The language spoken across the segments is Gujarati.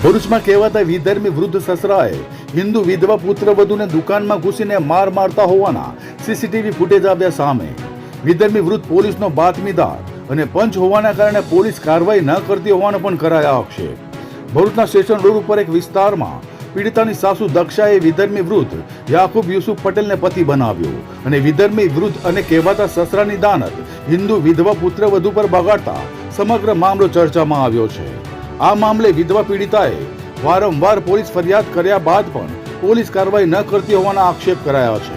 ભરૂચમાં કહેવાતા વિધર્મી વૃદ્ધ સસરાએ હિન્દુ વિધવા પુત્રવધૂને દુકાનમાં ઘૂસીને માર મારતા હોવાના સીસીટીવી ફૂટેજ આવ્યા સામે. વિધર્મી વૃદ્ધ પોલીસનો બાતમીદાર અને પંચ હોવાના કારણે પોલીસ કાર્યવાહી ન કરતી હોવાનો પણ કરાયા આક્ષેપ. ભરૂચના સ્ટેશન રોડ ઉપર એક વિસ્તારમાં પીડિતાની સાસુ દક્ષાએ વિધર્મી વૃદ્ધ યાકુબ યુસુફ પટેલને પતિ બનાવ્યો અને વિધર્મી વૃદ્ધ અને કહેવાતા સસરાની દાનત હિન્દુ વિધવા પુત્રવધુ પર બગાડતા સમગ્ર મામલો ચર્ચામાં આવ્યો છે. આ મામલે વિધવા પીડિતાએ વારંવાર પોલીસ ફરિયાદ કર્યા બાદ પણ પોલીસ કાર્યવાહી ન કરતી હોવાના આક્ષેપ કરાયા છે.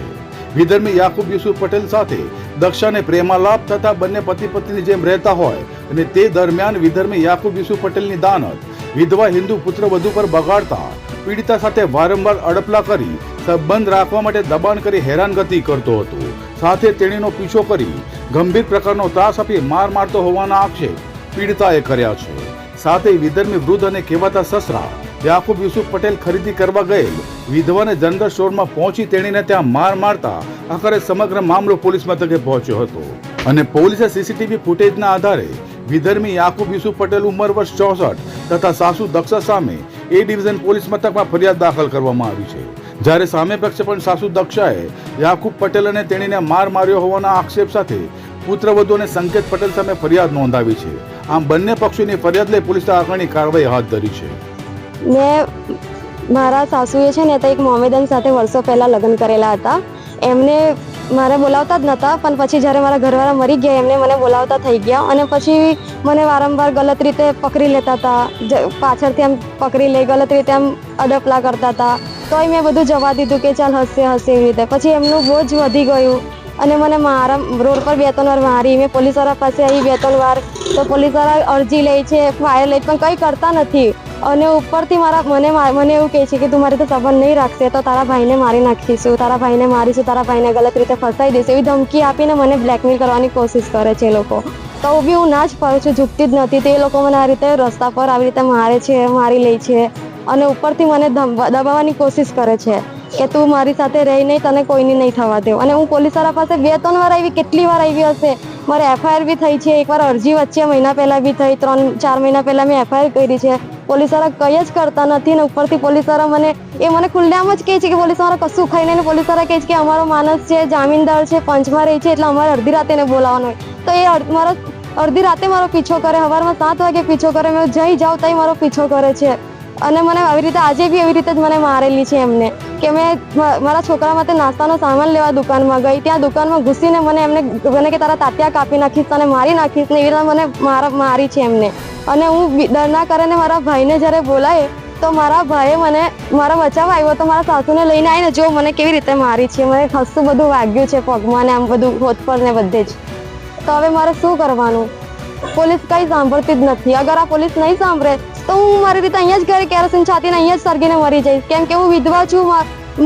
વિધર્મી યાકુબ યુસુફ પટેલ સાથે દક્ષાને પ્રેમાલાપ થતા બંને પતિ પત્ની જેમ રહેતા હોય અને તે દરમિયાન વિધર્મી યાકુબ યુસુફ પટેલની દાનત વિધવા હિન્દુ પુત્રવધુ પર બગાડતા પીડિતા સાથે વારંવાર અડપલા કરી સંબંધ રાખવા માટે દબાણ કરી હેરાનગતિ કરતો હતો. સાથે તેણીનો પીછો કરી ગંભીર પ્રકારનો ત્રાસ આપી માર મારતો હોવાના આક્ષેપ પીડિતાએ કર્યા છે. સાથે વિધર્મી વૃદ્ધ અને કહેવાતા સસરા યાકુબ યુસુફ પટેલ ખરીદી કરવા ગયેલ વિધવાને જનરલ સ્ટોરમાં પહોંચી તેણીને ત્યાં માર મારતા આખરે સમગ્ર મામલો પોલીસ મથકે પહોંચ્યો હતો અને પોલીસે સીસીટીવી ફૂટેજના આધારે વિધર્મી યાકુબ યુસુફ પટેલ ઉંમર વર્ષ 64 તથા સાસુ દક્ષા સામે એ ડિવિઝન પોલીસ મથકમાં ફરિયાદ દાખલ કરવામાં આવી છે. જ્યારે સામે પક્ષે પણ સાસુ દક્ષાએ યાકુબ પટેલ અને તેણીને માર માર્યો હોવાના આક્ષેપ સાથે પુત્રવધુ અને સંકેત પટેલ સામે ફરિયાદ નોંધાવી છે. આમ બંને પક્ષોની ફરિયાદ લઈ પોલીસે આગળની કાર્યવાહી હાથ ધરી છે. મેં મારા સાસુએ છે ને તો એક મોમેદન સાથે વર્ષો પહેલા લગ્ન કરેલા હતા. એમને મારે બોલાવતા જ નહોતા, પણ પછી જ્યારે મારા ઘરવાળા મરી ગયા એમને મને બોલાવતા થઈ ગયા અને પછી મને વારંવાર ગલત રીતે પકડી લેતા હતા. પાછળથી આમ પકડી લઈ ગલત રીતે આમ અડપલા કરતા હતા. તોય મેં બધું જવા દીધું કે ચાલ હસે એવી રીતે. પછી એમનું બોજ વધી ગયું અને મને મારા રોડ પર 2-3 વાર મારી. મેં પોલીસવાળા પાસે આવી 2-3 વાર, તો પોલીસવાળા અરજી લે છે, ફાયર લે, પણ કંઈ કરતા નથી. અને ઉપરથી મને એવું કહે છે કે તું મારી તો સંબંધ નહીં રાખશે તો તારા ભાઈને મારી નાખીશું, તારા ભાઈને મારીશું, તારા ભાઈને ગલત રીતે ફસાઈ દઈશું, એવી ધમકી આપીને મને બ્લેકમેલ કરવાની કોશિશ કરે છે એ લોકો. તો બી હું ના જ પાડું છું, ઝૂકતી જ નથી. તે લોકો મને આ રીતે રસ્તા પર આવી રીતે મારે છે, મારી લે છે અને ઉપરથી મને દબાવવાની કોશિશ કરે છે કે તું મારી સાથે રહી નહીં, તને કોઈની નહીં થવા દે. અને હું પોલીસવાળા પાસે 2-3 વાર આવી, કેટલી વાર આવી હશે. મારે એફઆઈઆર બી થઈ છે, એકવાર અરજી વચ્ચે મહિના પહેલાં બી થઈ, 3-4 મહિના પહેલાં મેં એફઆઈઆર કરી છે. પોલીસવાળા કંઈ જ કરતા નથી ને ઉપરથી પોલીસવાળા મને ખુલ્લેઆમ જ કહે છે કે પોલીસવાળા કશું ખાઈ નહીં. પોલીસવાળા કહે છે કે અમારો માણસ છે, જામીનદાર છે, પંચમાં રહી છે, એટલે અમારે અડધી રાતે એને બોલાવવાનો હોય. તો એ મારો અડધી રાતે મારો પીછો કરે, સવારમાં 7 વાગે પીછો કરે, મેં જઈ જાઉં તઈ મારો પીછો કરે છે. અને મને આવી રીતે આજે બી એવી રીતે જ મને મારેલી છે એમને કે મેં મારા છોકરા માટે નાસ્તાનો સામાન લેવા દુકાનમાં ગઈ. ત્યાં દુકાનમાં ઘૂસીને મને કે તારા તાત્યા કાપી નાખીશ, તને મારી નાખીશ ને એવી રીતે મને મારી છે એમને. અને હું ડરના કારણે મારા ભાઈને જ્યારે બોલાય તો મારા ભાઈએ મને મારા બચાવવા આવ્યો તો મારા સાસુને લઈને આવીને જો મને કેવી રીતે મારી છે. મને ખસ્તું બધું વાગ્યું છે પગમાં ને આમ બધું હોઠ પર ને બધે જ. તો હવે મારે શું કરવાનું? પોલીસ કંઈ સાંભળતી જ નથી. અગર આ પોલીસ નહીં સાંભળે તો હું મારી રીતે અહીંયા જ ઘરે કેરોસીન છાતીને અહીંયા જ સળગીને મરી જઈશ. કેમ કે હું વિધવા છું,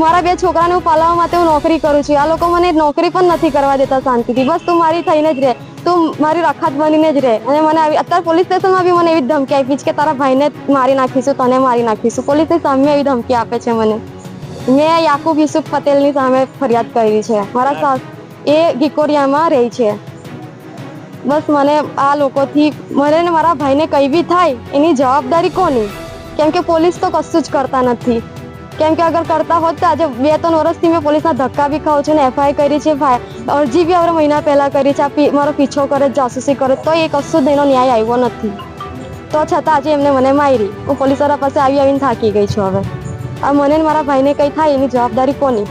મારા 2 છોકરાને હું પાલવા માટે હું નોકરી કરું છું. આ લોકો મને નોકરી પણ નથી કરવા દેતા શાંતિથી. બસ તું મારી થઈને જ રહે, તું મારી રખાત બનીને જ રહે. અને મને અત્યારે પોલીસ સ્ટેશનમાં બી મને એવી ધમકી આપી છે કે તારા ભાઈને મારી નાખીશું, તને મારી નાખીશું. પોલીસની સામે એવી ધમકી આપે છે મને. મેં યાકુબ યુસુફ પટેલની સામે ફરિયાદ કરી છે. મારા સાસ એ ગીકોરિયામાં રહે છે. બસ મને આ લોકોથી મને ને મારા ભાઈને કંઈ બી થાય એની જવાબદારી કોની? કેમ કે પોલીસ તો કશું જ કરતા નથી. કેમ કે અગર કરતા હોત તો આજે 2-3 વર્ષથી મેં પોલીસના ધક્કા બી ખાઉં છું ને એફઆઈઆર કરી છે, અરજી બી હવે મહિના પહેલાં કરી છે. મારો પીછો કરે, જાસૂસી કરે, તો એ કશું જ એનો ન્યાય આવ્યો નથી. તો છતાં આજે એમને મને મારી. હું પોલીસવાળા પાસે આવીને થાકી ગઈ છું. હવે આ મને મારા ભાઈને કંઈ થાય એની જવાબદારી કોની?